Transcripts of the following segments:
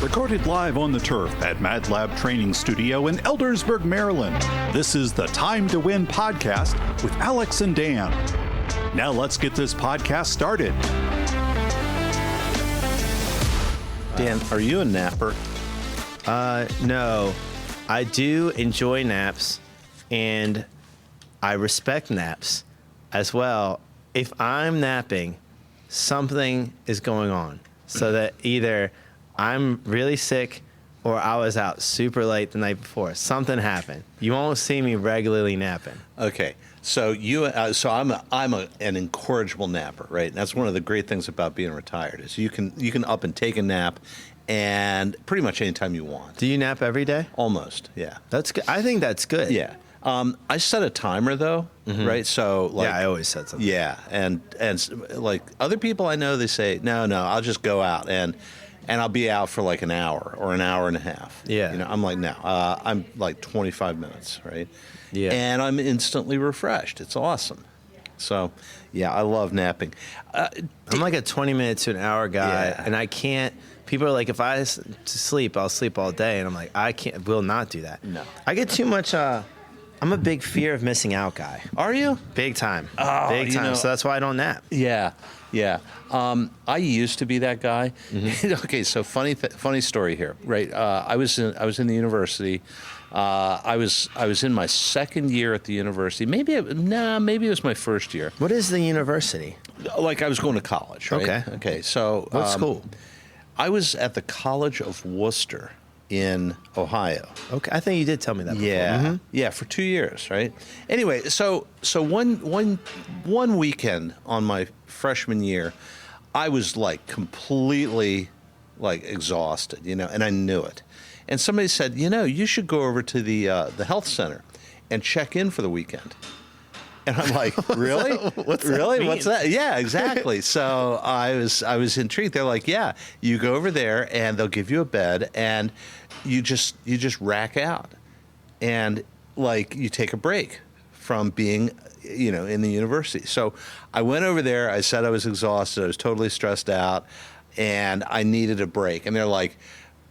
Recorded live on the turf at Mad Lab Training Studio in Eldersburg, Maryland. This is the Time to Win podcast with Alex and Dan. Now let's get this podcast started. Dan, are you a napper? No. I do enjoy naps, and I respect naps as well. If I'm napping, something is going on. So that either I'm really sick or I was out super late the night before. Something happened. You won't see me regularly napping. Okay, so I'm an incorrigible napper, right? And that's one of the great things about being retired is you can up and take a nap, and pretty much anytime you want. Do you nap every day? Almost, yeah. That's good. I think that's good. Yeah. I set a timer though, right? So like, yeah, I always said something. Yeah, and like other people I know, they say no, I'll just go out and I'll be out for like an hour or an hour and a half. Yeah. You know, I'm like, no, I'm like 25 minutes, right? Yeah. And I'm instantly refreshed. It's awesome. So, yeah, I love napping. I'm like a 20 minutes to an hour guy, Yeah. and I can't. People are like, if I sleep, I'll sleep all day, and I'm like, will not do that. No. I get too much. I'm a big fear of missing out guy. Are you? Big time. Oh, Big time. So that's why I don't nap. Yeah. I used to be that guy. Mm-hmm. Okay, so funny story here, right? I was in the university. I was in my second year at the university. Maybe it was my first year. What is the university? Like I was going to college, right? Okay. So What school? I was at the College of Worcester in Ohio. Okay, I think you did tell me that before. Yeah, Mm-hmm. yeah, for 2 years, right? Anyway, so one weekend on my freshman year, I was like completely like exhausted, you know, and I knew it. And somebody said, you know, you should go over to the health center and check in for the weekend. And I'm like, really? What's that really? mean? What's that? Yeah, exactly. So I was intrigued. They're like, yeah, you go over there and they'll give you a bed and you just rack out, and like you take a break from being, you know, in the university. So I went over there. I said I was exhausted. I was totally stressed out, and I needed a break. And they're like,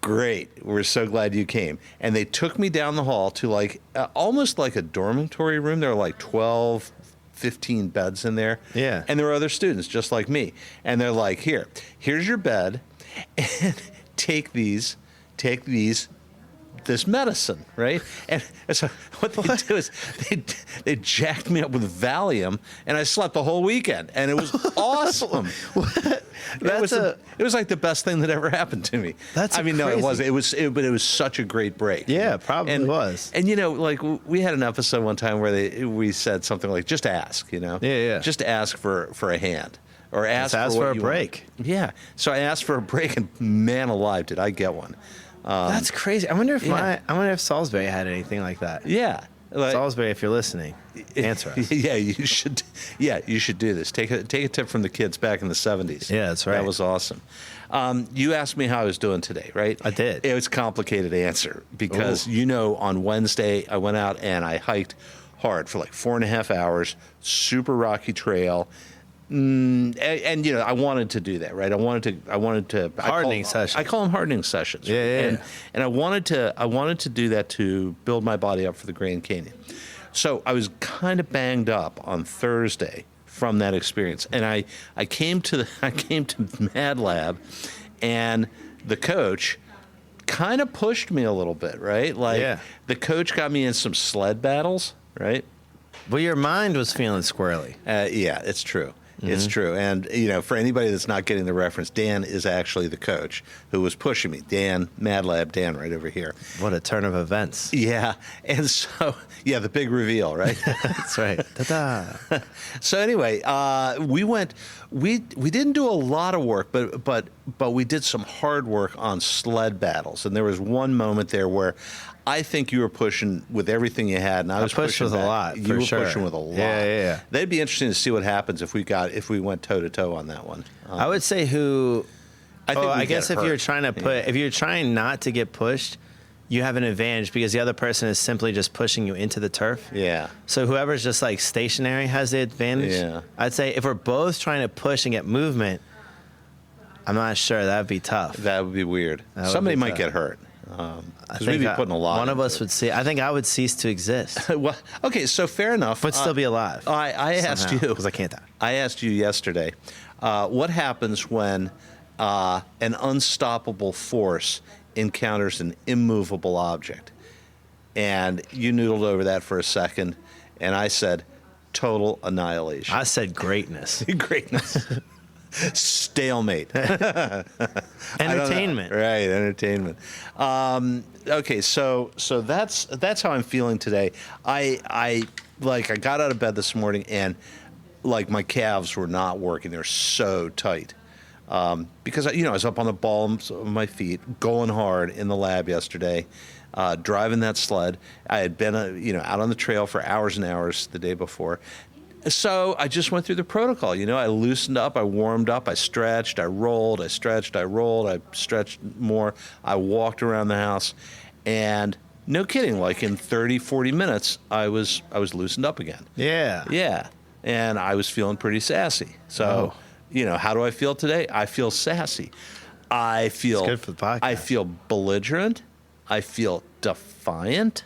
great, we're so glad you came. And they took me down the hall to like almost like a dormitory room. There were like 12, 15 beds in there. Yeah. And there were other students just like me. And they're like, here's your bed, and take this medicine, right? And so what they do is they jacked me up with Valium, and I slept the whole weekend, and it was awesome. It was like the best thing that ever happened to me. That's no, it crazy. wasn't. But it was such a great break. Yeah, probably was. And you know, like we had an episode one time where we said something like, "Just ask," you know. Yeah. Just ask for a hand. Or ask for a you break. Want. Yeah. So I asked for a break, and man alive, did I get one. That's crazy. I wonder if Salisbury had anything like that. Yeah. Like, Salisbury, if you're listening, answer us. Yeah, you should. Yeah, you should do this. Take a tip from the kids back in the 70s. Yeah, that's right. That was awesome. You asked me how I was doing today, right? I did. It was a complicated answer because, you know, on Wednesday I went out and I hiked hard for like 4.5 hours, super rocky trail. And you know, I wanted to do that, right? I wanted to Hardening sessions. I call them hardening sessions. Yeah. And I wanted to do that to build my body up for the Grand Canyon. So I was kind of banged up on Thursday from that experience, and I came to Mad Lab, and the coach kind of pushed me a little bit, right? Like the coach got me in some sled battles, right? Well, your mind was feeling squirrely. Yeah, it's true. It's true. And, you know, for anybody that's not getting the reference, Dan is actually the coach who was pushing me. Dan, Mad Lab Dan right over here. What a turn of events. Yeah. And so, yeah, the big reveal, right? That's right. Ta-da. So anyway, we didn't do a lot of work, but we did some hard work on sled battles. And there was one moment there where I think you were pushing with everything you had, and I was pushed pushing with back. a lot. You were sure. pushing with a lot. Yeah. That'd be interesting to see what happens if we went toe to toe on that one. I would say who. I guess if you're trying to if you're trying not to get pushed, you have an advantage because the other person is simply just pushing you into the turf. Yeah. So whoever's just like stationary has the advantage. Yeah. I'd say if we're both trying to push and get movement, I'm not sure. That'd be tough. That would be weird. That would Somebody be might tough. get hurt. I Because we'd be putting a lot One of into us it. would see. I think I would cease to exist, Well, okay, so fair enough. but still be alive. I asked you because I can't die. I asked you yesterday, what happens when an unstoppable force encounters an immovable object? And you noodled over that for a second, and I said, total annihilation. I said greatness, Greatness. Stalemate. entertainment. Right, entertainment. Okay, so that's how I'm feeling today. I got out of bed this morning and like my calves were not working. They're so tight. Because I was up on the balls of my feet, going hard in the lab yesterday, driving that sled. I had been out on the trail for hours and hours the day before. So I just went through the protocol. I loosened up, I warmed up, I stretched, I rolled, I stretched, I rolled, I stretched more. I walked around the house, and no kidding, like in 30, 40 minutes, I was loosened up again. Yeah. Yeah, and I was feeling pretty sassy. So, how do I feel today? I feel sassy. I feel It's good for the podcast. I feel belligerent. I feel defiant.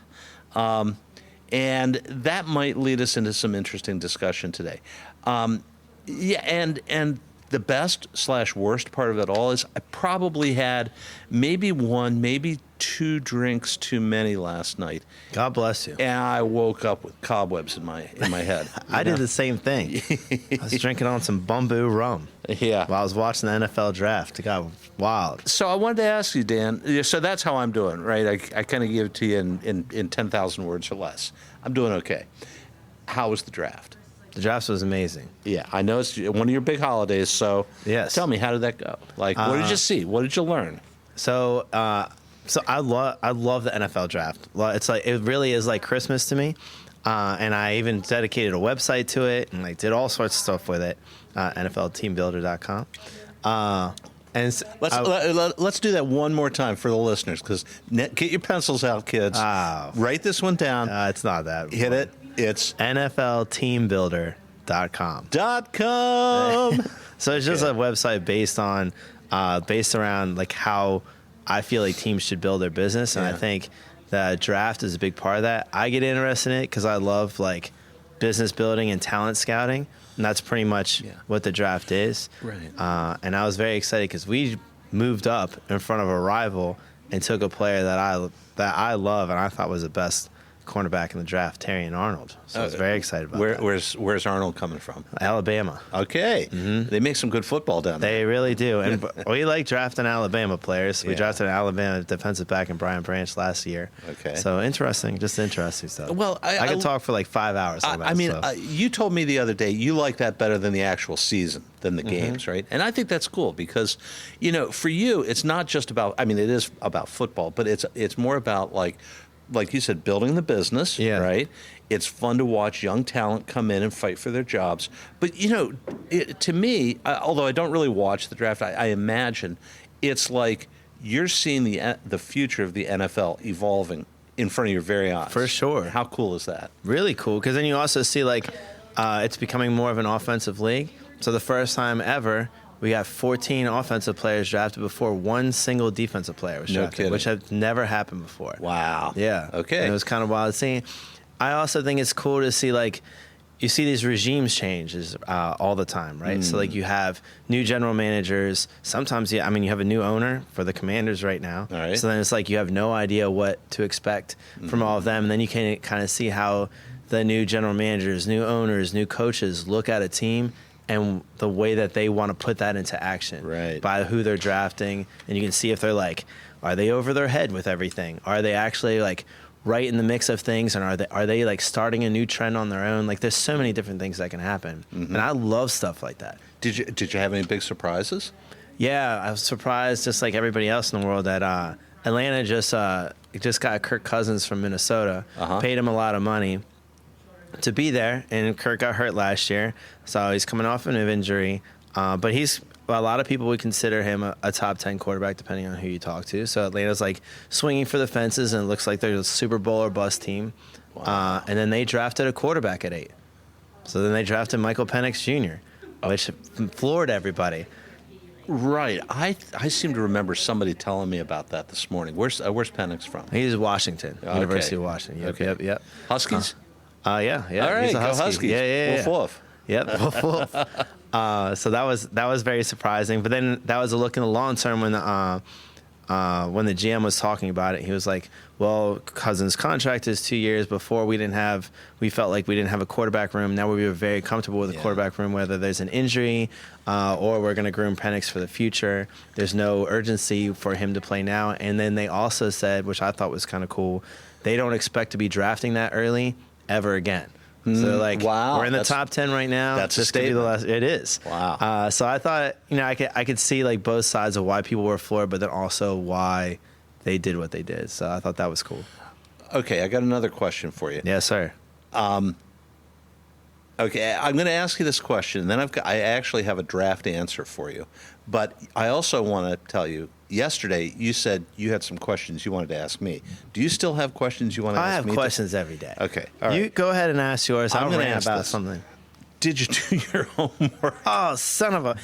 And that might lead us into some interesting discussion today. And the best/worst part of it all is I probably had maybe one, maybe two drinks too many last night, God bless you. and I woke up with cobwebs in my head. I did the same thing. I was drinking on some bamboo rum Yeah. while I was watching the NFL draft. It got wild. So I wanted to ask you, Dan. So that's how I'm doing, right? I kind of give it to you in 10,000 words or less. I'm doing okay. How was the draft? The draft was amazing. Yeah, I know it's one of your big holidays. So Yes. tell me, how did that go? Like, what did you see? What did you learn? So I love the NFL draft. It's like it really is like Christmas to me, and I even dedicated a website to it and like did all sorts of stuff with it. NFLteambuilder.com. And Let's do that one more time for the listeners, because get your pencils out, kids. Oh. Write this one down. it's not that. Hit it. It's NFLteambuilder.com. .com. So it's just Okay. a website based around like how I feel like teams should build their business, and I Yeah. think the draft is a big part of that. I get interested in it because I love like business building and talent scouting, and that's pretty much what the draft is. Right. And I was very excited because we moved up in front of a rival and took a player that I love and I thought was the best cornerback in the draft, Terrion Arnold. So I was very excited about that. Where's Arnold coming from? Alabama. Okay. They make some good football down there. They really do. And we like drafting Alabama players. We Yeah. drafted an Alabama defensive back in Brian Branch last year. Okay. So interesting stuff. Well, I could talk for like 5 hours on that. I mean, so. you told me the other day you like that better than the actual season, than the games, right? And I think that's cool because, for you, it's not just about. I mean, it is about football, but it's more about like you said, building the business, Yeah. right? It's fun to watch young talent come in and fight for their jobs. But to me, although I don't really watch the draft, I imagine it's like you're seeing the future of the NFL evolving in front of your very eyes. For sure. How cool is that? Really cool, because then you also see like it's becoming more of an offensive league. So the first time ever, we got 14 offensive players drafted before one single defensive player was No drafted, kidding. which had never happened before. Wow. Yeah. Okay. And it was kind of wild seeing. I also think it's cool to see like you see these regimes changes all the time, right? So like you have new general managers. Sometimes, you have a new owner for the Commanders right now. All right. So then it's like you have no idea what to expect from all of them, and then you can kind of see how the new general managers, new owners, new coaches look at a team and the way that they want to put that into action, Right. by who they're drafting, and you can see if they're like, are they over their head with everything? Are they actually like right in the mix of things, and are they like starting a new trend on their own? Like, there's so many different things that can happen, and I love stuff like that. Did you have any big surprises? Yeah, I was surprised, just like everybody else in the world, that Atlanta just got Kirk Cousins from Minnesota, paid him a lot of money to be there, and Kirk got hurt last year, so he's coming off an injury. But a lot of people would consider him a top 10 quarterback, depending on who you talk to. So Atlanta's like swinging for the fences, and it looks like they're a Super Bowl or bust team. Wow. And then they drafted a quarterback at 8. So then they drafted Michael Penix Jr., which floored everybody. Right. I seem to remember somebody telling me about that this morning. Where's Penix from? He's Washington, University of Washington. Yep, Okay. yep. Huskies? Yeah. All right, He's a go Husky. Huskies. Yeah. Woof, woof. Yep. Woof, woof. So that was very surprising. But then that was a look in the long term when the GM was talking about it. He was like, "Well, Cousins' contract is 2 years. Before we felt like we didn't have a quarterback room. Now we were very comfortable with a quarterback room, whether there's an injury or we're going to groom Penix for the future. There's no urgency for him to play now." And then they also said, which I thought was kind of cool, they don't expect to be drafting that early ever again. So wow, we're in the top 10 right now. That's a this could be the statement. last. It is. Wow. So I thought, I could see like both sides of why people were floored, but then also why they did what they did. So I thought that was cool. Okay, I got another question for you. Yes, sir. Okay, I'm going to ask you this question, and then I actually have a draft answer for you. But I also want to tell you, yesterday you said you had some questions you wanted to ask me. Do you still have questions you want to I ask me? have questions every day. Okay, all You right. go ahead and ask yours. I'm I'll gonna rant ask about this. something. Did you do your homework? Oh, son of a.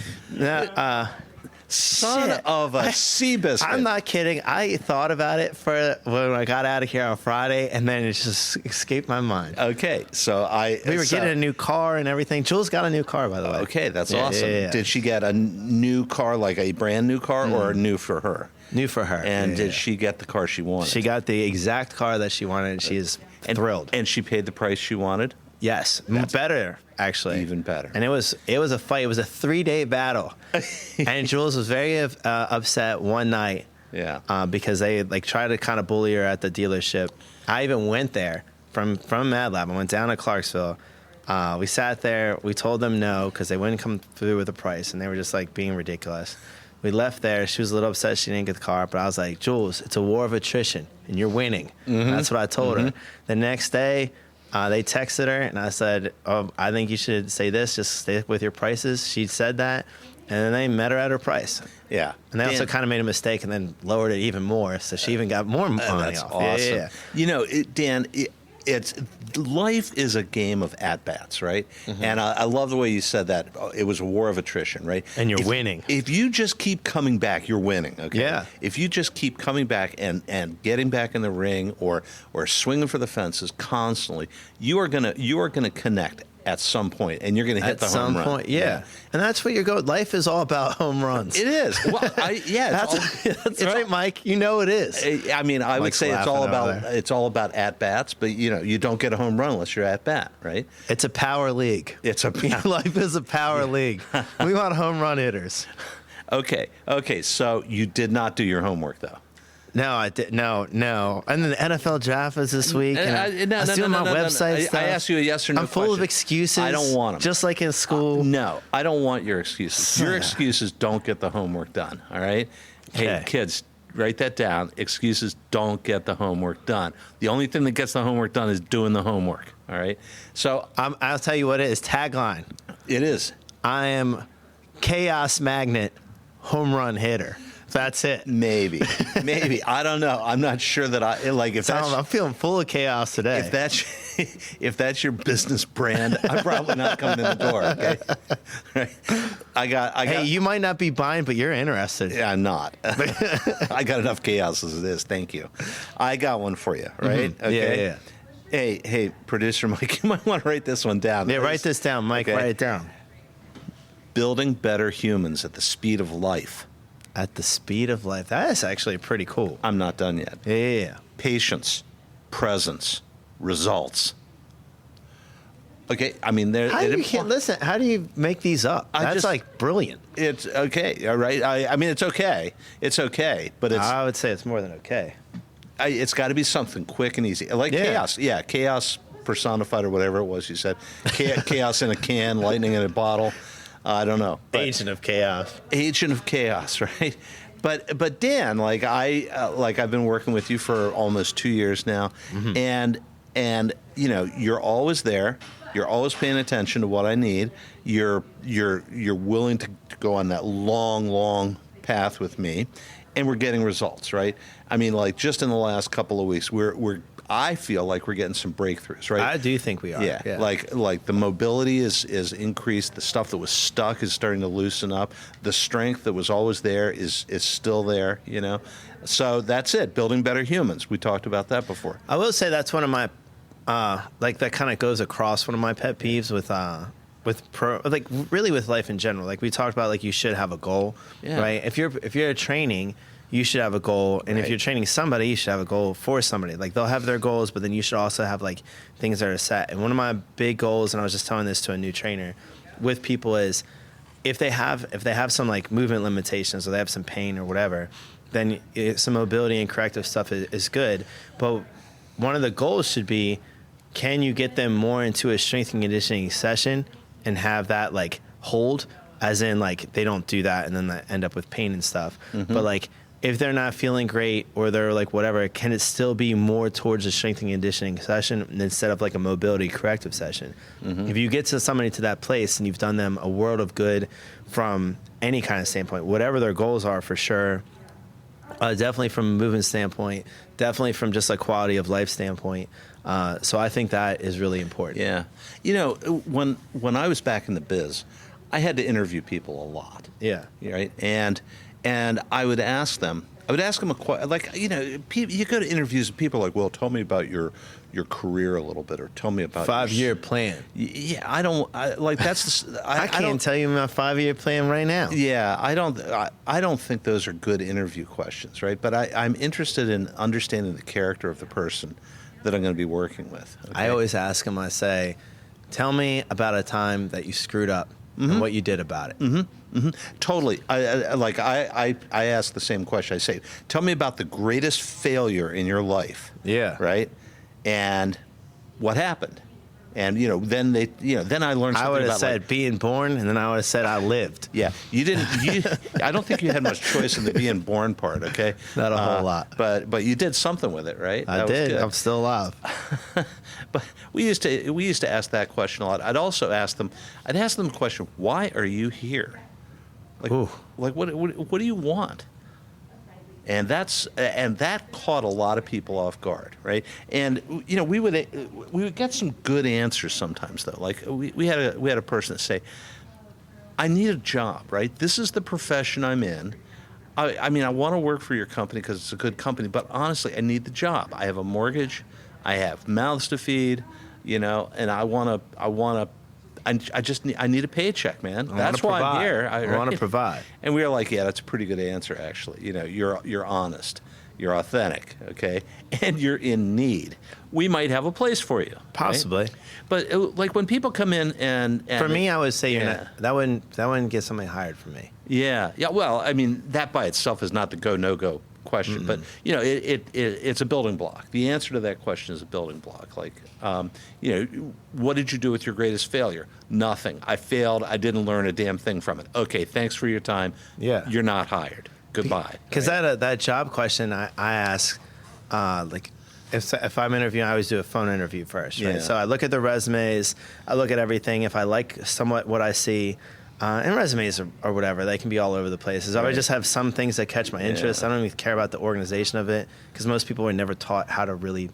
Son Shit. of a sea biscuit. I'm not kidding. I thought about it for when I got out of here on Friday, and then it just escaped my mind. Okay, so We were getting a new car and everything. Jules got a new car, by the way. Okay, that's Yeah, awesome. yeah, yeah. Did she get a new car, like a brand new car, or a new for her? New for her. And Yeah, did yeah. she get the car she wanted? She got the exact car that she wanted, and she is thrilled. And she paid the price she wanted? Yes, better actually. Even better. And it was a fight. It was a 3-day battle, and Jules was very upset one night. Yeah. Because they tried to kind of bully her at the dealership. I even went there from Mad Lab. I went down to Clarksville. We sat there. We told them no because they wouldn't come through with the price, and they were just like being ridiculous. We left there. She was a little upset she didn't get the car, but I was like, Jules, it's a war of attrition, and you're winning. That's what I told her. The next day, they texted her, and I said, "Oh, I think you should say this. Just stick with your prices." She said that, and then they met her at her price. Yeah. And they also Dan, kind of made a mistake and then lowered it even more, so she even got more money that's off. awesome. Yeah. You know, Dan, it's life is a game of at-bats, right? And I love the way you said that. It was a war of attrition, right? And you're winning. If you just keep coming back, you're winning, okay? Yeah. If you just keep coming back and getting back in the ring or swinging for the fences constantly, you are gonna connect at some point, and you're gonna hit At the some home run. point, yeah. And that's what you're going. Life is all about home runs. It is. Well, That's right, Mike. You know it is. I mean, I would Mike's say it's laughing all over about there. at bats, but you don't get a home run unless you're at bat, right? It's a power league. It's a Life is a power league. We want home run hitters. Okay. So you did not do your homework though. No, I did. No. And then the NFL draft was this week. And I was doing my website stuff. I asked you a yes or no I'm full of question. excuses. I don't want them. Just like in school. No, I don't want your excuses. Your excuses don't get the homework done. All right. Hey, Okay. kids, write that down. Excuses don't get the homework done. The only thing that gets the homework done is doing the homework. All right. So I'll tell you what it is. Tagline. it is. I am chaos magnet home run hitter. That's it. Maybe. I don't know. I'm not sure that I'm feeling full of chaos today. if that's your business brand, I'm probably not coming in the door. Okay. Right. I got. Hey, you might not be buying, but you're interested. Yeah, I'm not. I got enough chaos as it is. Thank you. I got one for you. Right. Okay. Yeah. Hey, producer Mike, you might want to write this one down. Yeah, write this down, Mike. Okay. Write it down. Building better humans at the speed of life. At the speed of life. That is actually pretty cool. I'm not done yet. Yeah. Patience, presence, results. Okay, I mean, How do you make these up? That's like brilliant. It's okay, all right. I mean, it's okay. It's okay, but I would say it's more than okay. it's got to be something quick and easy, like chaos. Yeah, chaos personified or whatever it was you said. Chaos in a can, lightning in a bottle. I don't know. But Agent of chaos. Agent of chaos, right? But Dan, I've been working with you for almost 2 years now, and you're always there. You're always paying attention to what I need. You're willing to go on that long path with me, and we're getting results, right? I mean, just in the last couple of weeks, I feel like we're getting some breakthroughs, right? I do think we are. Yeah, like the mobility is increased. The stuff that was stuck is starting to loosen up. The strength that was always there is still there. You know, so that's it. Building better humans. We talked about that before. I will say that's one of my like that kind of goes across one of my pet peeves with really with life in general. Like we talked about, like you should have a goal, right? If you're training, you should have a goal, and if you're training somebody, you should have a goal for somebody. Like they'll have their goals, but then you should also have like things that are set. And one of my big goals, and I was just telling this to a new trainer with people, is if they have some like movement limitations or they have some pain or whatever, then some mobility and corrective stuff is good. But one of the goals should be, can you get them more into a strength and conditioning session and have that like hold, as in like they don't do that and then they end up with pain and stuff. But like if they're not feeling great or they're like whatever, can it still be more towards a strength and conditioning session instead of like a mobility corrective session? If you get to somebody to that place and you've done them a world of good from any kind of standpoint, whatever their goals are, for sure, definitely from a movement standpoint, definitely from just a quality of life standpoint. So I think that is really important. Yeah. You know, when I was back in the biz, I had to interview people a lot. Yeah. Right. And I would ask them a question, like, you know, you go to interviews and people are like, well, tell me about your career a little bit, or tell me about 5-year plan. Yeah. I can't tell you my 5-year plan right now. Yeah. I don't think those are good interview questions. Right. But I'm interested in understanding the character of the person that I'm going to be working with. Okay? I always ask them, I say, tell me about a time that you screwed up and what you did about it. Totally. I ask the same question. I say, tell me about the greatest failure in your life. Yeah. Right? And what happened? And, you know, then I learned something about, I would have said like, being born, and then I would have said I lived. Yeah. I don't think you had much choice in the being born part, okay? Not a whole lot. But you did something with it, right? I did. I'm still alive. But we used to ask that question a lot. I'd ask them the question, why are you here? Like what do you want? And that caught a lot of people off guard, right? And you know, we would get some good answers sometimes, though. Like we had a person say, I need a job, right? This is the profession I'm in. I mean, I want to work for your company because it's a good company, but honestly, I need the job. I have a mortgage, I have mouths to feed, you know, and I need a paycheck, man. That's why I'm here. I want to provide. And we were like, yeah, that's a pretty good answer, actually. You know, you're honest, you're authentic, okay, and you're in need. We might have a place for you, possibly. Right? But like when people come in and for me, I would say you're not. That wouldn't get somebody hired for me. Yeah. Well, I mean, that by itself is not the go no go question, but you know, it's a building block. The answer to that question is a building block. Like, you know, what did you do with your greatest failure? Nothing. I failed. I didn't learn a damn thing from it. Okay, thanks for your time. Yeah, you're not hired. Goodbye. Because that job question I ask, like, if I'm interviewing, I always do a phone interview first, right? Yeah. So I look at the resumes, I look at everything. If I like somewhat what I see. And resumes or whatever, they can be all over the place. I would just have some things that catch my interest. Yeah. I don't even care about the organization of it because most people were never taught how to really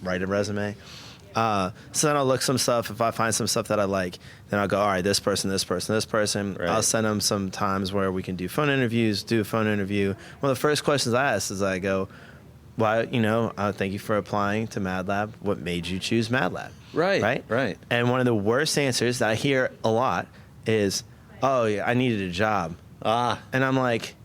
write a resume. So then I'll look some stuff. If I find some stuff that I like, then I'll go, all right, this person. Right. I'll send them some times where we can do phone interviews, do a phone interview. One of the first questions I ask is I go, well, you know, thank you for applying to MadLab. What made you choose MadLab? Right. And one of the worst answers that I hear a lot is, oh, yeah, I needed a job. And I'm like,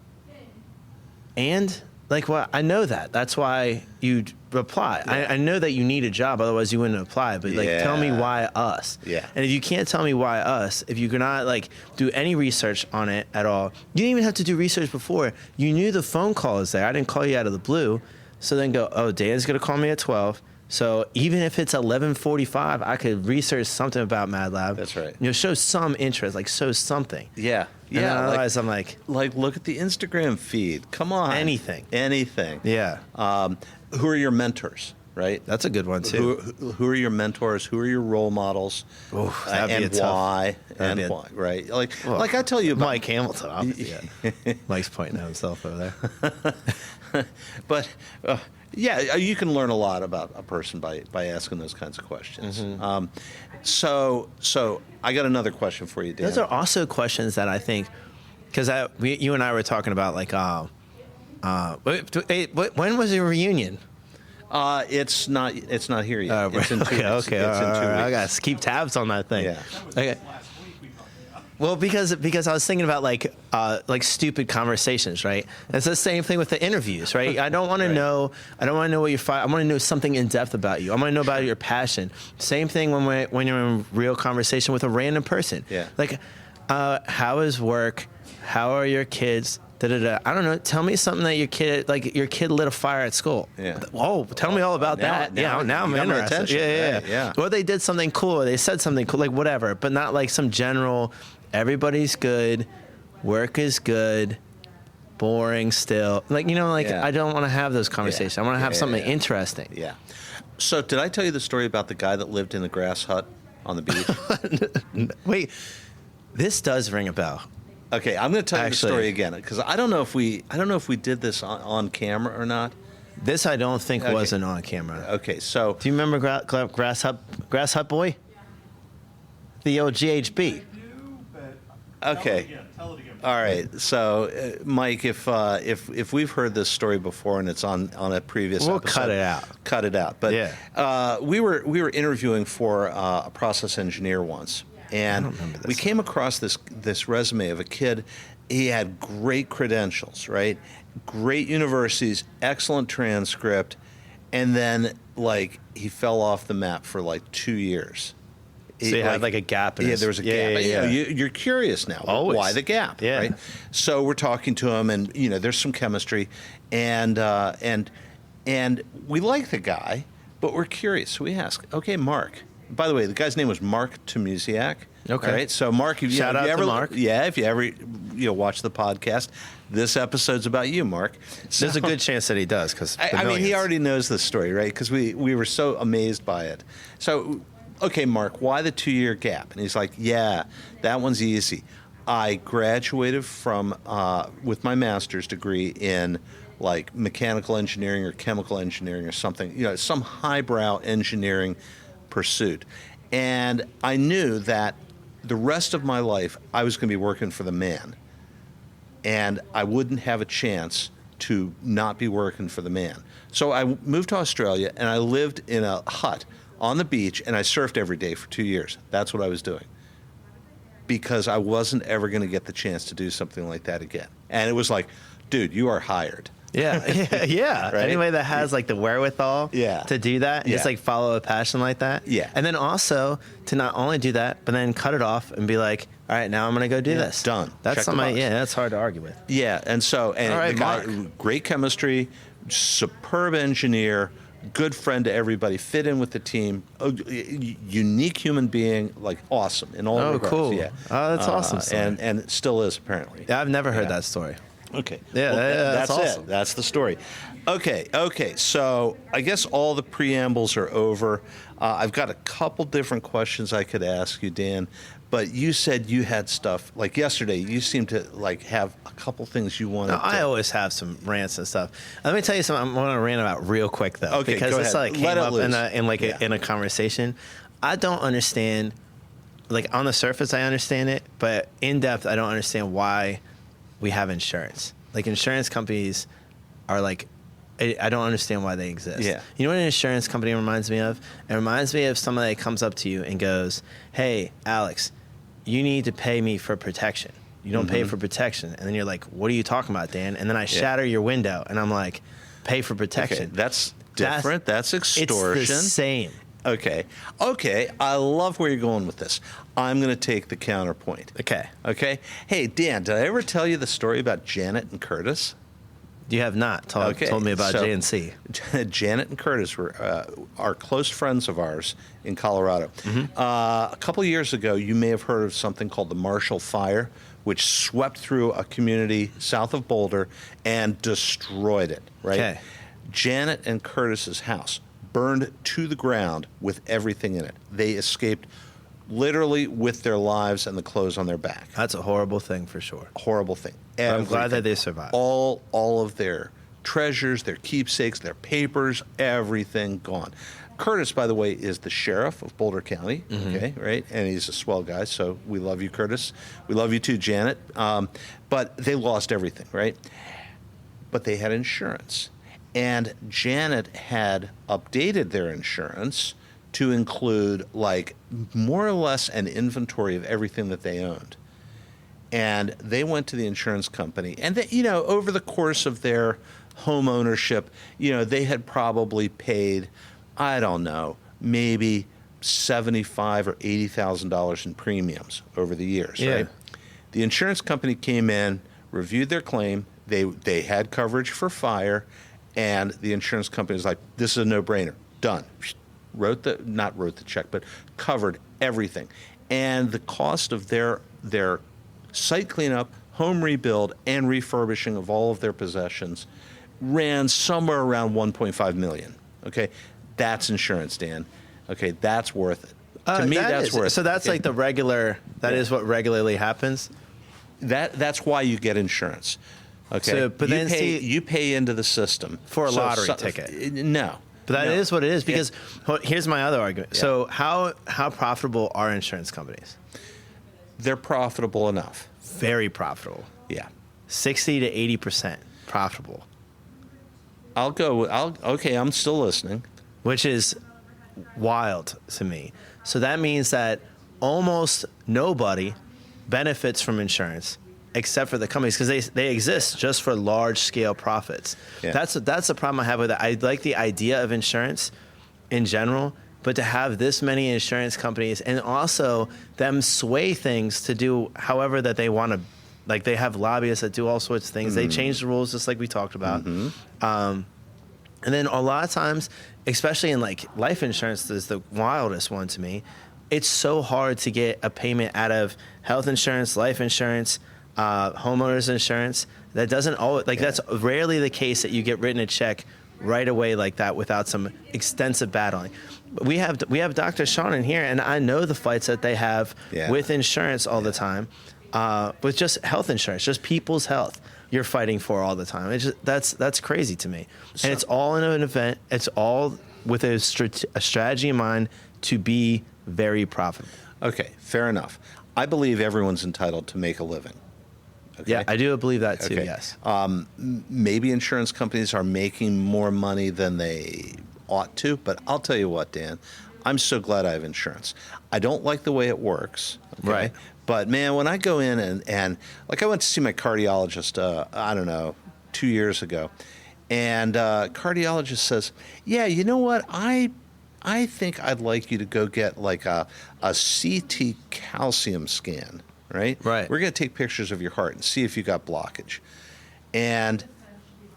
and? Like, well, I know that. That's why you'd apply. Yeah. I know that you need a job, otherwise you wouldn't apply. But, like, tell me why us. Yeah. And if you can't tell me why us, if you cannot, like, do any research on it at all, you didn't even have to do research before. You knew the phone call is there. I didn't call you out of the blue. So then go, oh, Dan's going to call me at 12. So even if it's 11:45, I could research something about MadLab. That's right. You know, show some interest, like show something. Yeah. And then otherwise, I'm like, look at the Instagram feed. Come on. Anything. Yeah. Who are your mentors? Right. That's a good one too. Who are your mentors? Who are your role models? Oof, and why? And why? Right. Like I tell you about Mike Hamilton. Mike's pointing at himself over there. But Yeah, you can learn a lot about a person by asking those kinds of questions. So I got another question for you, Dan. Those are also questions that I think, because you and I were talking about like, when was your reunion? It's not here yet. It's in 2 weeks. Okay, It's in 2 weeks. I gotta keep tabs on that thing. Yeah. Okay. Well, because I was thinking about like stupid conversations, right? And it's the same thing with the interviews, right? I don't want to know. I don't want to know what I want to know something in depth about you. I want to know about your passion. Same thing when you're in real conversation with a random person. Yeah. Like, how is work? How are your kids? Da-da-da. I don't know. Tell me something that your kid lit a fire at school. Yeah. Whoa, tell me all about that. Now I'm you got my interested. attention. Right, yeah. Or they did something cool. Or they said something cool, like whatever, but not like some general. Everybody's good. Work is good. Boring still. Like I don't want to have those conversations. I want to have something interesting. Yeah. So did I tell you the story about the guy that lived in the grass hut on the beach? Wait, this does ring a bell. Okay, I'm going to tell you the Actually, story again because I don't know if we did this on camera or not. This I don't think wasn't on camera. Okay, so do you remember Grass Hut Boy? The old GHB. Okay. Tell it again. All right. So, Mike, if we've heard this story before and it's on a previous We'll episode, cut it out. Cut it out. But Yeah. we were interviewing for a process engineer once, and we came across this resume of a kid. He had great credentials, right? Great universities, excellent transcript, and then he fell off the map for 2 years. So you had a gap in there was a gap. Yeah. You're curious now. Always. Why the gap? Yeah. Right? So we're talking to him, and there's some chemistry, and we like the guy, but we're curious. So we ask, okay, Mark. By the way, the guy's name was Mark Tomusiak. Okay. Right? So Mark, Shout out to Mark. Yeah, if you ever watch the podcast, this episode's about you, Mark. So, There's a good chance that he does because I mean, he already knows the story, right? Because we were so amazed by it. So. Okay, Mark, why the 2-year gap? And he's like, yeah, that one's easy. I graduated from with my master's degree in mechanical engineering or chemical engineering or something, some highbrow engineering pursuit. And I knew that the rest of my life I was going to be working for the man. And I wouldn't have a chance to not be working for the man. So I moved to Australia and I lived in a hut on the beach, and I surfed every day for 2 years. That's what I was doing. Because I wasn't ever going to get the chance to do something like that again. And it was like, dude, you are hired. Yeah. Right? Anybody that has the wherewithal Yeah. to do that, and just follow a passion like that. Yeah. And then also to not only do that, but then cut it off and be like, all right, now I'm going to go do this. Done. That's Check the something. box. Yeah, that's hard to argue with. Yeah, and All right, the guy, Mark. great chemistry, superb engineer, good friend to everybody, fit in with the team, unique human being, awesome in all regards. Cool. Yeah. Oh, that's awesome. Story. And it still is apparently. Yeah, I've never heard that story. Okay. Yeah, that's awesome. it. That's the story. Okay. So I guess all the preambles are over. I've got a couple different questions I could ask you, Dan. But you said you had stuff yesterday. You seemed to have a couple things you wanted. I always have some rants and stuff. Let me tell you something. I'm going to rant about real quick though, Okay, because go this ahead. came Let it up loose. in a conversation. I don't understand. On the surface, I understand it, but in depth, I don't understand why we have insurance. Insurance companies are I don't understand why they exist. Yeah. You know what an insurance company reminds me of? It reminds me of somebody that comes up to you and goes, "Hey, Alex, you need to pay me for protection. You don't pay for protection." And then you're like, "What are you talking about, Dan?" And then I shatter your window, and I'm like, "Pay for protection." Okay, that's different. That's extortion. It's the same. Okay. I love where you're going with this. I'm going to take the counterpoint. Okay. Hey, Dan, did I ever tell you the story about Janet and Curtis? You have not told me about JNC. Janet and Curtis are close friends of ours in Colorado. A couple of years ago, you may have heard of something called the Marshall Fire, which swept through a community south of Boulder and destroyed it, right? Okay. Janet and Curtis's house burned to the ground with everything in it. They escaped literally with their lives and the clothes on their back. That's a horrible thing for sure. Horrible thing. But I'm glad Everything. that they survived. All of their treasures, their keepsakes, their papers, everything gone. Curtis, by the way, is the sheriff of Boulder County, okay, right? And he's a swell guy, so we love you, Curtis. We love you too, Janet. But they lost everything, right? But they had insurance. And Janet had updated their insurance to include, like, more or less an inventory of everything that they owned. And they went to the insurance company. And, they, you know, over the course of their home ownership, you know, they had probably paid, I don't know, maybe $75,000 or $80,000 in premiums over the years, right? The insurance company came in, reviewed their claim. They had coverage for fire, and the insurance company was like, "This is a no-brainer. Done." Not wrote the check, but covered everything. And the cost of their site cleanup, home rebuild, and refurbishing of all of their possessions ran somewhere around $1.5 million. Okay, that's insurance, Dan. Okay, that's worth it. To me, that's worth it. So that's like the regular. That is what regularly happens. That's why you get insurance. Okay, So, but then you pay into the system for a lottery ticket. No, but that is what it is, because here's my other argument. Yeah. So how profitable are insurance companies? They're profitable enough. Very profitable. Yeah. 60 to 80% profitable, Okay, I'm still listening. which is wild to me. So that means that almost nobody benefits from insurance except for the companies, because they exist just for large scale profits. Yeah. That's the problem I have with it. I like the idea of insurance in general, but to have this many insurance companies and also them sway things to do however that they want to, like they have lobbyists that do all sorts of things. They change the rules just like we talked about. And then a lot of times, especially in like life insurance, is the wildest one to me. It's so hard to get a payment out of health insurance, life insurance, homeowners insurance. That doesn't always, like that's rarely the case that you get written a check right away like that without some extensive battling. We have Dr. Sean in here, and I know the fights that they have with insurance all the time, with just health insurance, just people's health. You're fighting for all the time. It's just, that's crazy to me. And it's all in an event. It's all with a strategy in mind to be very profitable. Okay, fair enough. I believe everyone's entitled to make a living. Okay? Yeah, I do believe that too. Okay. Yes. Maybe insurance companies are making more money than they ought to, but I'll tell you what, Dan, I'm so glad I have insurance. I don't like the way it works. Okay? Right. But man, when I go in and like I went to see my cardiologist, I don't know, 2 years ago, and cardiologist says, "Yeah, you know what? I think I'd like you to go get like a CT calcium scan, right? Right. We're going to take pictures of your heart and see if you got blockage." And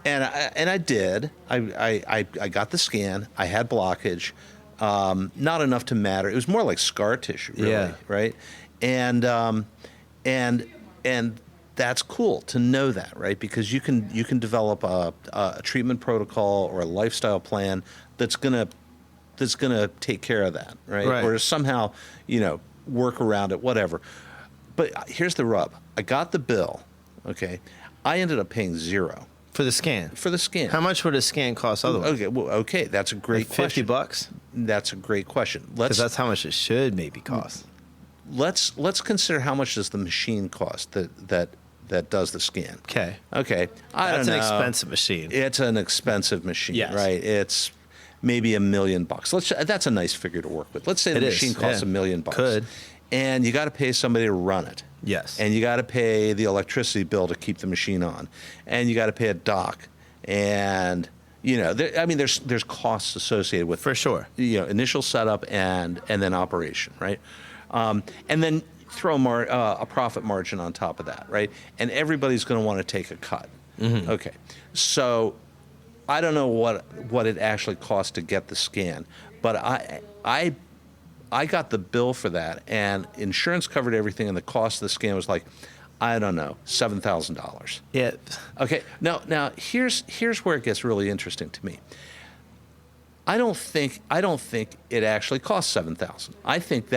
I did. I got the scan. I had blockage, not enough to matter. It was more like scar tissue, really, right? And that's cool to know that, right? Because you can develop a treatment protocol or a lifestyle plan that's gonna take care of that, right? Or somehow, work around it, whatever. But here's the rub. I got the bill, okay? I ended up paying $0. For the scan? For the scan. How much would a scan cost otherwise? Okay, that's a great like question. $50? That's a great question. Because that's how much it should maybe cost. Let's consider how much does the machine cost that does the scan. Okay. I don't know. That's an expensive machine. It's an expensive machine, Yes. right? It's maybe $1 million. That's a nice figure to work with. Let's say the machine costs $1 million. Could. And you got to pay somebody to run it. Yes. And you got to pay the electricity bill to keep the machine on, and you got to pay a dock, and there's costs associated with For sure. Initial setup and then operation, right? And then throw a profit margin on top of that, right? And everybody's going to want to take a cut. Mm-hmm. Okay, so I don't know what it actually costs to get the scan, but I got the bill for that, and insurance covered everything, and the cost of the scan was like, I don't know, $7,000. Yeah. Okay. Now here's where it gets really interesting to me. I don't think it actually costs $7,000. I think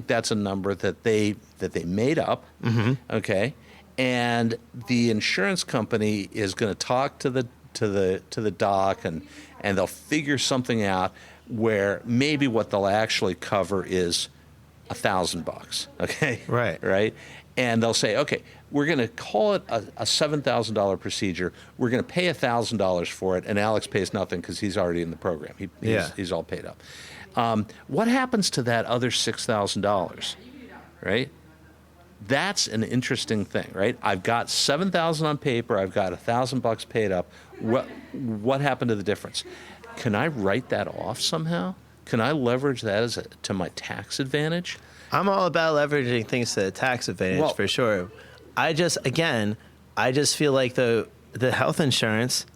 that's a number that they made up. Mm-hmm. Okay. And the insurance company is going to talk to the doc, and they'll figure something out where maybe what they'll actually cover is $1,000. Okay, right, and they'll say, okay, we're going to call it a $7,000 procedure. We're going to pay $1,000 for it, and Alex pays nothing because he's already in the program. He's all paid up. What happens to that other $6,000? Right? That's an interesting thing, right? I've got $7,000 on paper. I've got $1,000 paid up. What happened to the difference? Can I write that off somehow? Can I leverage that to my tax advantage? I'm all about leveraging things to the tax advantage for sure. I just feel like the health insurance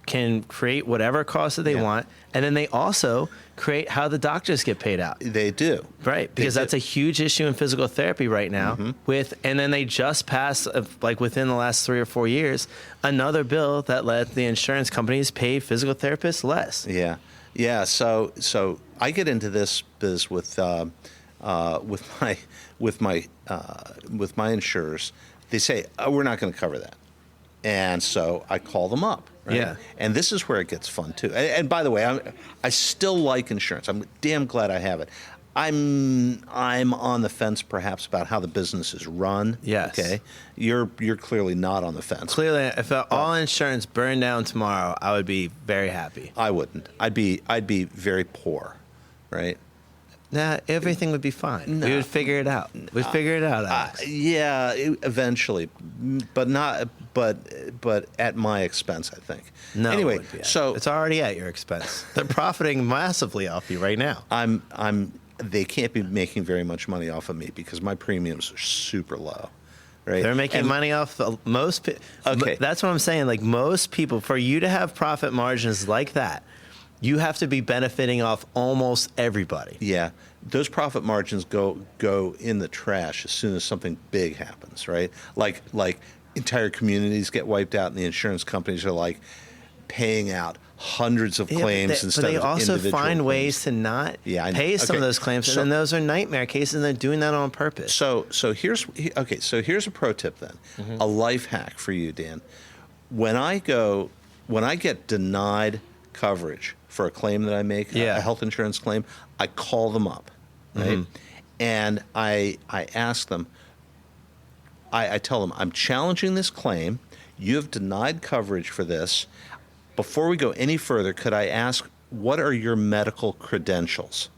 can create whatever cost that they want, and then they also create how the doctors get paid out. They do. Right, because that's a huge issue in physical therapy right now. And then they just passed, like within the last 3 or 4 years, another bill that let the insurance companies pay physical therapists less. Yeah. So I get into this biz with my insurers. They say, oh, we're not going to cover that. And so I call them up. Right? Yeah. And this is where it gets fun, too. And by the way, I still like insurance. I'm damn glad I have it. I'm on the fence, perhaps, about how the business is run. Yes. Okay. You're clearly not on the fence. Clearly, if all insurance burned down tomorrow, I would be very happy. I wouldn't. I'd be very poor, right? Nah, everything would be fine. We would figure it out. We'd figure it out, Alex. Eventually, but not. But at my expense, I think. No. Anyway, so it's already at your expense. They're profiting massively off you right now. They can't be making very much money off of me because my premiums are super low. Right? They're making money off most. Okay, that's what I'm saying. Like most people, for you to have profit margins like that, you have to be benefiting off almost everybody. Yeah, those profit margins go in the trash as soon as something big happens, right? Like entire communities get wiped out, and the insurance companies are like paying out hundreds of claims instead of individual But they also find claims. Ways to not pay some of those claims, and then those are nightmare cases, and they're doing that on purpose. So here's a pro tip then, a life hack for you, Dan. When I get denied coverage for a claim that I make, a health insurance claim, I call them up, right? And I ask them, I tell them, I'm challenging this claim. You have denied coverage for this. Before we go any further, could I ask, what are your medical credentials?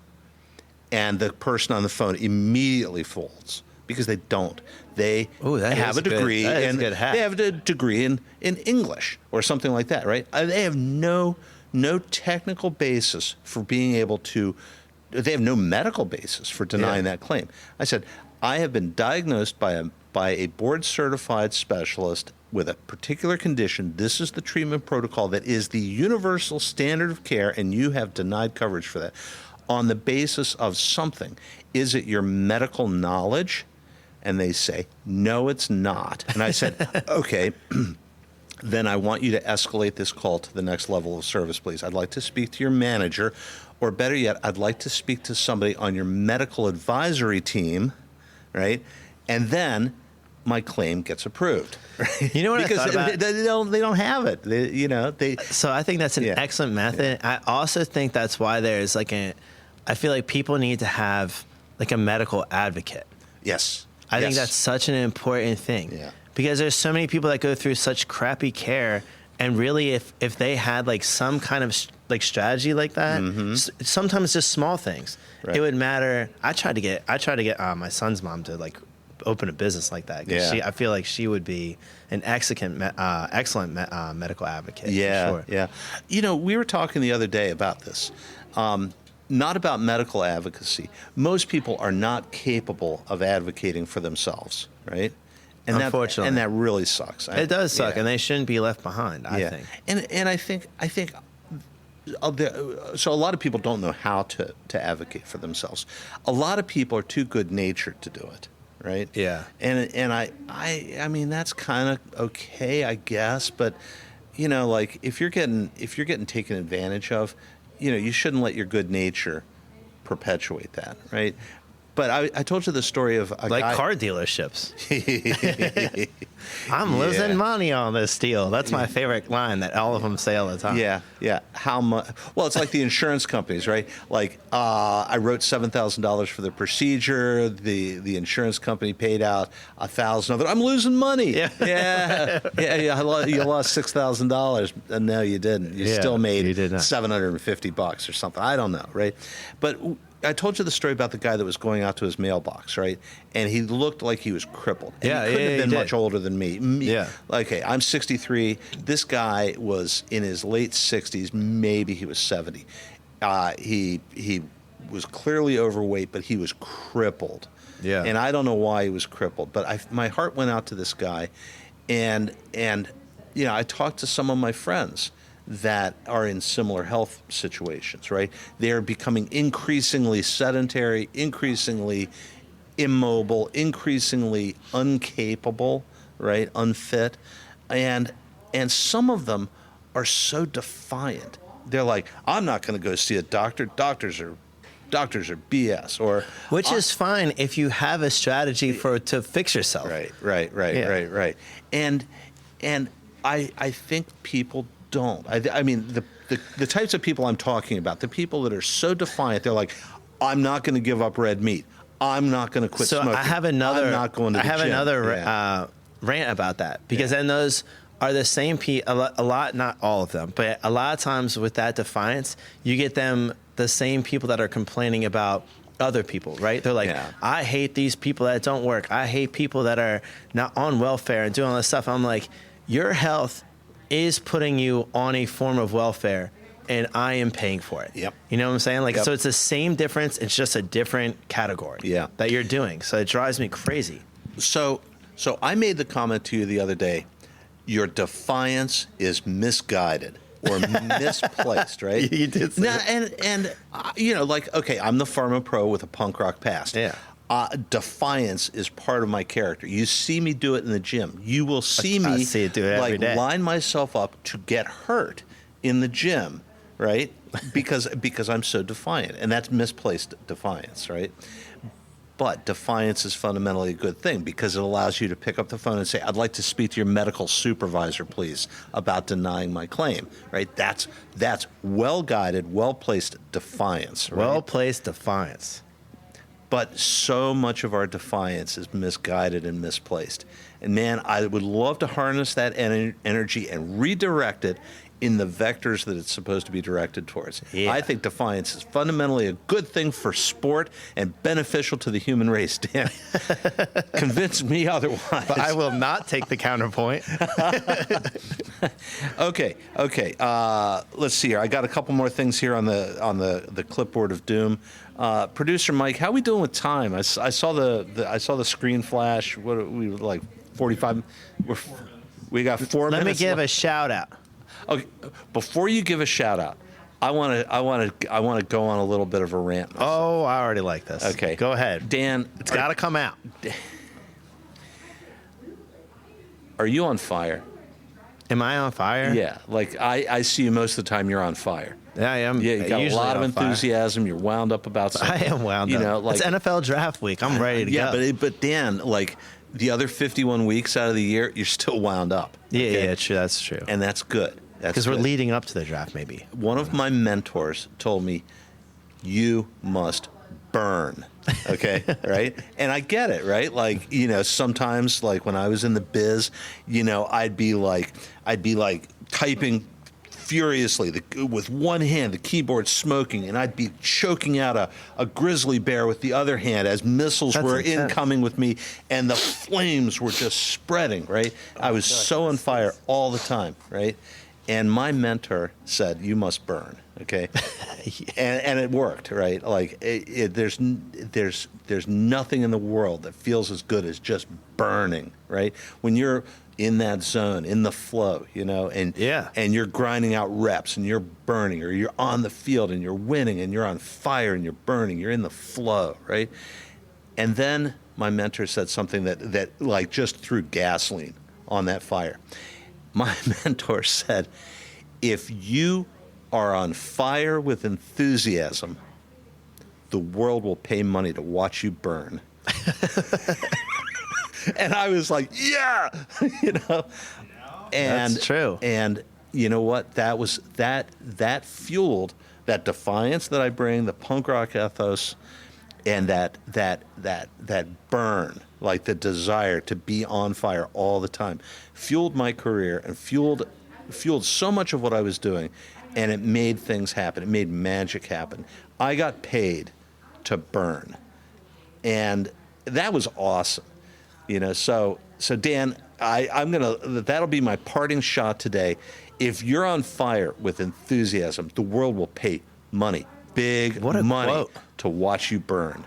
And the person on the phone immediately folds because they don't. They have a degree they have a degree in English or something like that, right? They have no technical basis for being able to. They have no medical basis for denying that claim. I said, I have been diagnosed by a board-certified specialist with a particular condition. This is the treatment protocol that is the universal standard of care, and you have denied coverage for that on the basis of something. Is it your medical knowledge? And they say, no, it's not. And I said, okay, then I want you to escalate this call to the next level of service, please. I'd like to speak to your manager, or better yet, I'd like to speak to somebody on your medical advisory team, right? And then my claim gets approved. Right? You know what because I thought about? They don't have it. So I think that's an excellent method. I also think that's why there's I feel like people need to have like a medical advocate. Yes. I think that's such an important thing. Yeah. Because there's so many people that go through such crappy care, and really if they had like some kind of like strategy like that, sometimes just small things, it would matter. I tried to get my son's mom to like open a business like that. I feel like she would be an excellent medical advocate. Yeah, for sure. yeah. You know, we were talking the other day about this. Not about medical advocacy. Most people are not capable of advocating for themselves, right? And unfortunately, that really sucks. It does suck, and they shouldn't be left behind. I think. And I think. So a lot of people don't know how to advocate for themselves. A lot of people are too good-natured to do it, right? Yeah. And I mean that's kind of okay, I guess, but like if you're getting taken advantage of, you shouldn't let your good nature perpetuate that, right? But I told you the story of a Like guy. car dealerships. I'm losing Yeah. money on this deal. That's my favorite line that all of them say all the time. Yeah. How much? Well, it's like the insurance companies, right? Like, I wrote $7,000 for the procedure. The insurance company paid out $1,000 of it. I'm losing money. Yeah. You lost $6,000. No, you didn't. You Yeah, still made you did not. $750 or something. I don't know, right? But I told you the story about the guy that was going out to his mailbox, right? And he looked like he was crippled. And Yeah, he couldn't yeah, have he been did. much older than me. Yeah. Okay, I'm 63. This guy was in his late 60s. Maybe he was 70. He was clearly overweight, but he was crippled. Yeah. And I don't know why he was crippled, but my heart went out to this guy, and I talked to some of my friends that are in similar health situations, right? They're becoming increasingly sedentary, increasingly immobile, increasingly uncapable, right? Unfit. And some of them are so defiant. They're like, I'm not going to go see a doctor. Doctors are BS. Or Which is fine if you have a strategy to fix yourself. Right. And I think people don't. I mean, the types of people I'm talking about, the people that are so defiant, they're like, I'm not going to give up red meat. I'm not going to quit So smoking. I have another. I'm not going to the gym. another Yeah. rant about that because then those are the same people. A lot, not all of them, but a lot of times with that defiance, you get them the same people that are complaining about other people, right? They're like, Yeah. I hate these people that don't work. I hate people that are not on welfare and doing all this stuff. I'm like, your health is putting you on a form of welfare, and I am paying for it. Yep. You know what I'm saying? Like, Yep. so it's the same difference. It's just a different category. Yeah. That you're doing. So it drives me crazy. So I made the comment to you the other day, your defiance is misguided or misplaced, right? You did say that. And like, okay, I'm the pharma pro with a punk rock past. Yeah. Defiance is part of my character. You see me do it in the gym. You will see I me see it do it every like day. line myself up to get hurt in the gym, right? Because I'm so defiant, and that's misplaced defiance, right? But defiance is fundamentally a good thing because it allows you to pick up the phone and say, I'd like to speak to your medical supervisor, please, about denying my claim, right? That's well-guided, well-placed defiance, right? Well-placed defiance. But so much of our defiance is misguided and misplaced. And man, I would love to harness that energy and redirect it in the vectors that it's supposed to be directed towards. Yeah. I think defiance is fundamentally a good thing for sport and beneficial to the human race, Dan. Convince me otherwise. But I will not take the counterpoint. Okay. Let's see here. I got a couple more things here on the clipboard of doom. Producer Mike, how are we doing with time? I saw the screen flash. What are we like 45? We got 4 Let me minutes. give a left. shout out. Okay, before you give a shout out, I want to go on a little bit of a rant. Oh, I already like this. Okay, Go ahead. Dan. It's got to come out. Are you on fire? Am I on fire? Yeah, like I see you most of the time. You're on fire. Yeah, I am. Yeah, you got a usually lot of on fire. enthusiasm. You're wound up about something. I am wound up. You know, like it's NFL draft week. I'm ready to yeah, go. but Dan, like the other 51 weeks out of the year, you're still wound up. Yeah, true. That's true. And that's good. That's Because we're good. leading up to the draft, maybe. One of my mentors told me, "You must burn." Okay, right? And I get it, right? Like, sometimes, like when I was in the biz, I'd be like typing furiously with one hand, the keyboard smoking, and I'd be choking out a grizzly bear with the other hand as missiles That's were intense. incoming with me, and the flames were just spreading, right? I was so on fire all the time, right? And my mentor said, "You must burn." Okay, and it worked, right? Like there's nothing in the world that feels as good as just burning, right? When you're in that zone, in the flow, and Yeah. and you're grinding out reps, and you're burning, or you're on the field and you're winning, and you're on fire and you're burning, you're in the flow, right? And then my mentor said something that like just threw gasoline on that fire. My mentor said, if you are on fire with enthusiasm, the world will pay money to watch you burn. And I was like, yeah, you know. And That's true. And you know what? That fueled that defiance that I bring, the punk rock ethos, and that burn, like the desire to be on fire all the time, fueled my career and fueled so much of what I was doing, and it made things happen. It made magic happen. I got paid to burn, and that was awesome. You know, so Dan, that'll be my parting shot today. If you're on fire with enthusiasm, the world will pay money, big What a money, quote. to watch you burn.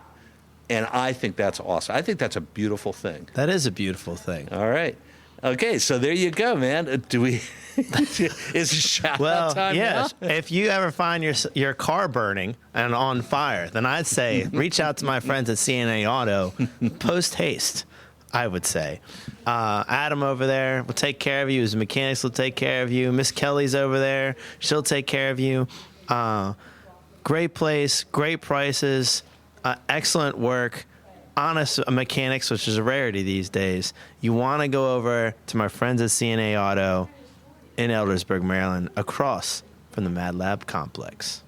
And I think that's awesome. I think that's a beautiful thing. That is a beautiful thing. All right. Okay, so there you go, man. Do we? Is it shout out time yes. now? If you ever find your car burning and on fire, then I'd say reach out to my friends at CNA Auto post haste. I would say Adam over there will take care of you. His mechanics will take care of you. Miss Kelly's over there; she'll take care of you. Great place, great prices, excellent work. Honest mechanics, which is a rarity these days. You want to go over to my friends at CNA Auto in Eldersburg, Maryland, across from the Mad Lab complex.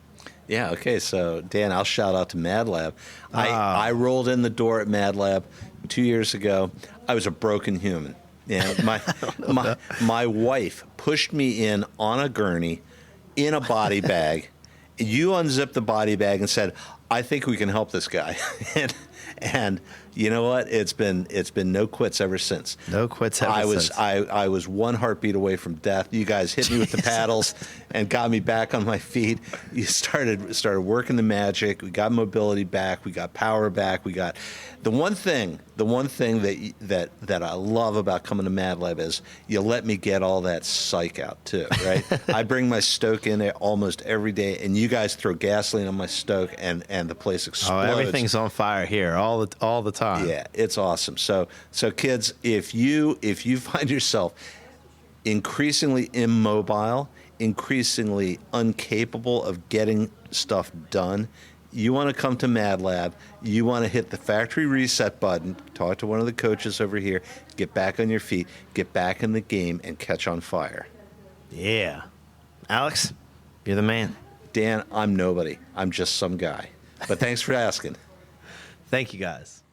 Yeah, okay. So, Dan, I'll shout out to Mad Lab. I rolled in the door at Mad Lab 2 years ago. I was a broken human. Yeah, my wife pushed me in on a gurney in a body bag. You unzipped the body bag and said, I think we can help this guy. And you know what? It's been no quits ever since. No quits ever since. I was one heartbeat away from death. You guys hit me with the paddles and got me back on my feet. You started working the magic. We got mobility back. We got power back. We got the one thing that I love about coming to Mad Lab is you let me get all that psych out too, right? I bring my stoke in there almost every day, and you guys throw gasoline on my stoke, and the place explodes. Oh, everything's on fire here all the time. Yeah, it's awesome. So kids, if you find yourself increasingly immobile, increasingly incapable of getting stuff done, you want to come to Mad Lab, you want to hit the factory reset button, talk to one of the coaches over here, get back on your feet, get back in the game, and catch on fire. Yeah. Alex, you're the man. Dan, I'm nobody. I'm just some guy. But thanks for asking. Thank you, guys.